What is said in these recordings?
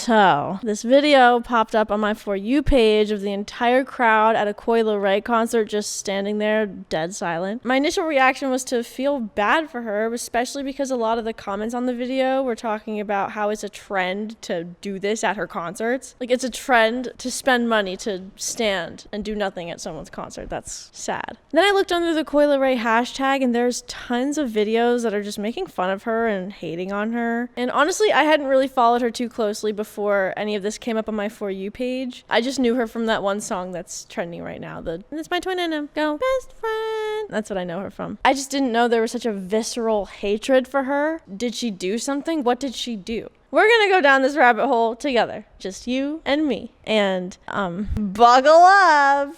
So, this video popped up on my For You page of the entire crowd at a Coi Leray concert just standing there dead silent. My initial reaction was to feel bad for her, especially because a lot of the comments on the video were talking about how it's a trend to do this at her concerts. Like, it's a trend to spend money to stand and do nothing at someone's concert. That's sad. Then I looked under the Coi Leray hashtag and there's tons of videos that are just making fun of her and hating on her. And honestly, I hadn't really followed her too closely before any of this came up on my For You page. I just knew her from that one song that's trending right now. It's my twin and go best friend. That's what I know her from. I just didn't know there was such a visceral hatred for her. Did she do something? What did she do? We're gonna go down this rabbit hole together. Just you and me. And, buckle up.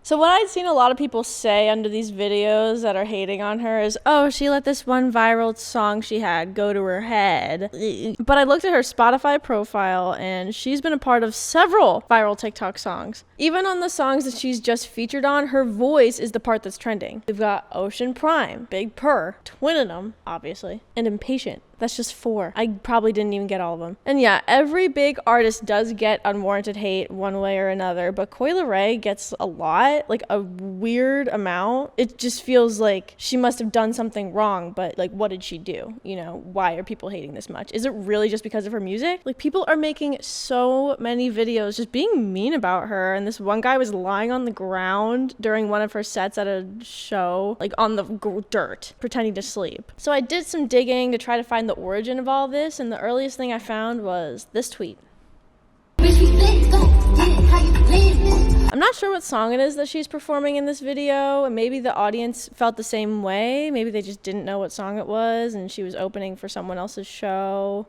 So what I'd seen a lot of people say under these videos that are hating on her is, oh, she let this one viral song she had go to her head. But I looked at her Spotify profile and she's been a part of several viral TikTok songs. Even on the songs that she's just featured on, her voice is the part that's trending. We've got Ocean Prime, Big Purr, Twinning 'em, obviously, and Impatient. That's just 4. I probably didn't even get all of them. And yeah, every big artist does get unwarranted hate one way or another, but Coi Leray gets a lot, like a weird amount. It just feels like she must have done something wrong, but like, what did she do? You know, why are people hating this much? Is it really just because of her music? Like, people are making so many videos just being mean about her, and this one guy was lying on the ground during one of her sets at a show, like on the dirt, pretending to sleep. So I did some digging to try to find the origin of all this, and the earliest thing I found was this tweet. I'm not sure what song it is that she's performing in this video, and maybe the audience felt the same way. Maybe they just didn't know what song it was and she was opening for someone else's show.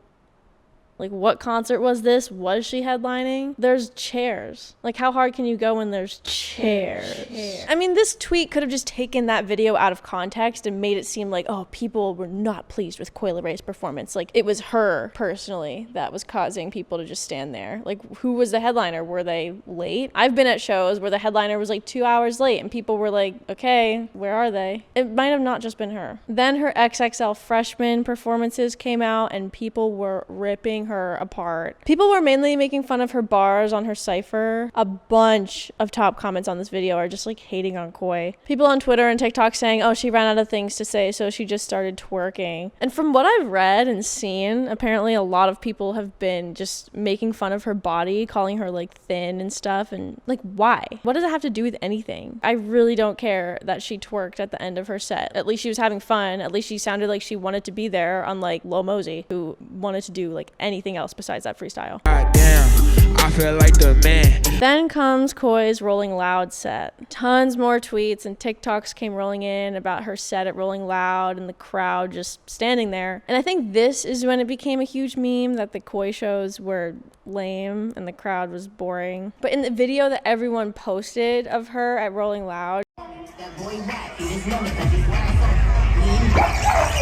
Like, what concert was this? Was she headlining? There's chairs. Like, how hard can you go when there's chairs? I mean, this tweet could have just taken that video out of context and made it seem like, oh, people were not pleased with Coi Leray's performance. Like, it was her, personally, that was causing people to just stand there. Like, who was the headliner? Were they late? I've been at shows where the headliner was like 2 hours late and people were like, okay, where are they? It might have not just been her. Then her XXL Freshman performances came out and people were ripping her apart. People were mainly making fun of her bars on her cypher. A bunch of top comments on this video are just like hating on Coi. People on Twitter and TikTok saying, oh, she ran out of things to say, so she just started twerking. And from what I've read and seen, apparently a lot of people have been just making fun of her body, calling her like thin and stuff. And like, why? What does it have to do with anything? I really don't care that she twerked at the end of her set. At least she was having fun. At least she sounded like she wanted to be there, unlike Lil Mosey, who wanted to do like anything else besides that freestyle. God damn, I feel like the man. Then comes Coi's Rolling Loud set. Tons more tweets and TikToks came rolling in about her set at Rolling Loud and the crowd just standing there. And I think this is when it became a huge meme that the Coi shows were lame and the crowd was boring. But in the video that everyone posted of her at Rolling Loud,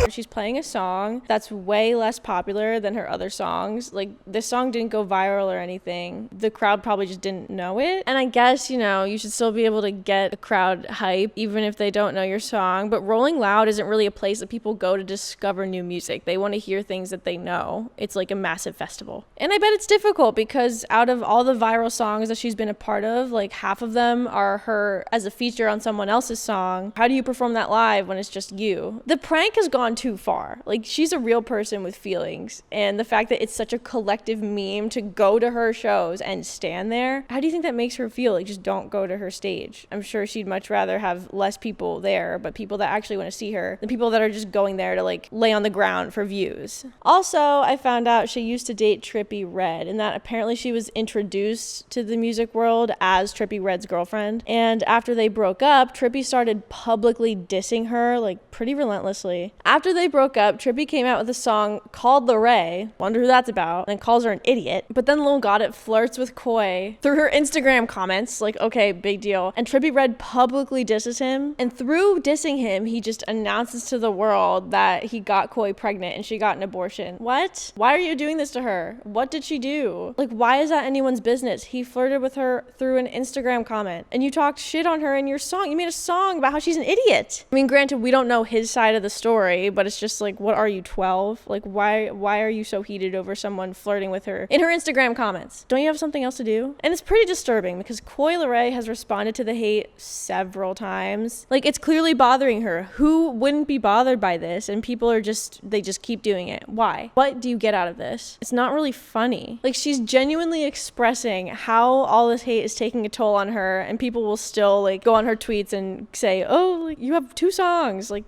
she's playing a song that's way less popular than her other songs. Like, this song didn't go viral or anything. The crowd probably just didn't know it. And I guess, you know, you should still be able to get a crowd hype even if they don't know your song. But Rolling Loud isn't really a place that people go to discover new music. They want to hear things that they know. It's like a massive festival. And I bet it's difficult because out of all the viral songs that she's been a part of, like half of them are her as a feature on someone else's song. How do you perform that live when it's just you? The prank has gone too far. Like, she's a real person with feelings, and the fact that it's such a collective meme to go to her shows and stand there, how do you think that makes her feel? Like, just don't go to her stage. I'm sure she'd much rather have less people there, but people that actually want to see her, than people that are just going there to like lay on the ground for views. Also, I found out she used to date Trippie Redd, and that apparently she was introduced to the music world as Trippie Redd's girlfriend, and after they broke up, Trippie started publicly dissing her like pretty relentlessly. After After they broke up, Trippie came out with a song called Leray. Wonder who that's about. And calls her an idiot. But then Lil Got It flirts with Coi through her Instagram comments. Like, okay, big deal. And Trippie Redd publicly disses him. And through dissing him, he just announces to the world that he got Coi pregnant and she got an abortion. What? Why are you doing this to her? What did she do? Like, why is that anyone's business? He flirted with her through an Instagram comment. And you talked shit on her in your song. You made a song about how she's an idiot. I mean, granted, we don't know his side of the story, but it's just like, what are you, 12? Like, why are you so heated over someone flirting with her in her Instagram comments? Don't you have something else to do? And it's pretty disturbing because Coi Leray has responded to the hate several times. Like, it's clearly bothering her. Who wouldn't be bothered by this? And people are they just keep doing it. Why? What do you get out of this? It's not really funny. Like, she's genuinely expressing how all this hate is taking a toll on her, and people will still like go on her tweets and say, oh, like, you have 2 songs. Like,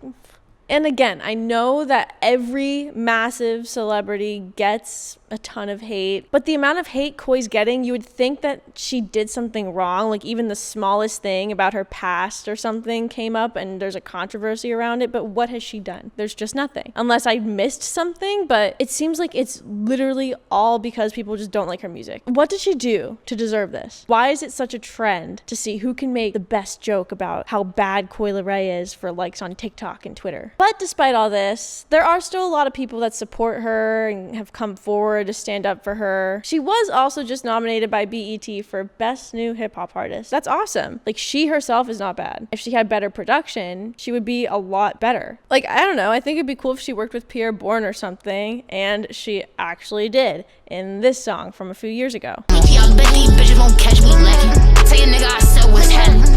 and again, I know that every massive celebrity gets a ton of hate, but the amount of hate Coi's getting, you would think that she did something wrong. Like, even the smallest thing about her past or something came up and there's a controversy around it, but what has she done? There's just nothing. Unless I missed something, but it seems like it's literally all because people just don't like her music. What did she do to deserve this? Why is it such a trend to see who can make the best joke about how bad Coi Leray is for likes on TikTok and Twitter? But despite all this, there are still a lot of people that support her and have come forward to stand up for her. She was also just nominated by BET for Best New Hip Hop Artist. That's awesome. Like, she herself is not bad. If she had better production, she would be a lot better. Like, I don't know. I think it'd be cool if she worked with Pierre Bourne or something, and she actually did in this song from a few years ago.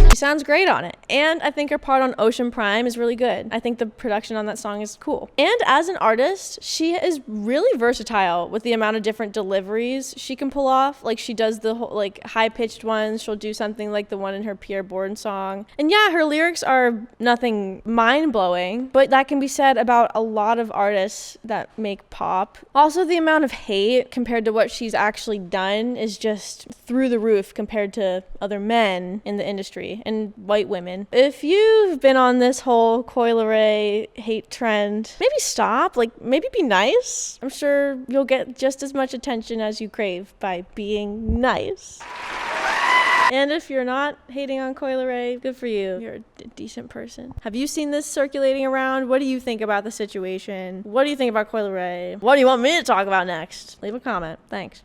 She sounds great on it, and I think her part on Ocean Prime is really good. I think the production on that song is cool. And as an artist, she is really versatile with the amount of different deliveries she can pull off. Like, she does the whole, like, high-pitched ones. She'll do something like the one in her Pierre Bourne song. And yeah, her lyrics are nothing mind-blowing, but that can be said about a lot of artists that make pop. Also, the amount of hate compared to what she's actually done is just through the roof compared to other men in the industry and white women. If you've been on this whole Coi Leray hate trend, maybe stop. Like, maybe be nice. I'm sure you'll get just as much attention as you crave by being nice. And if you're not hating on Coi Leray, good for you. You're a decent person. Have you seen this circulating around? What do you think about the situation? What do you think about Coi Leray? What do you want me to talk about next? Leave a comment. Thanks.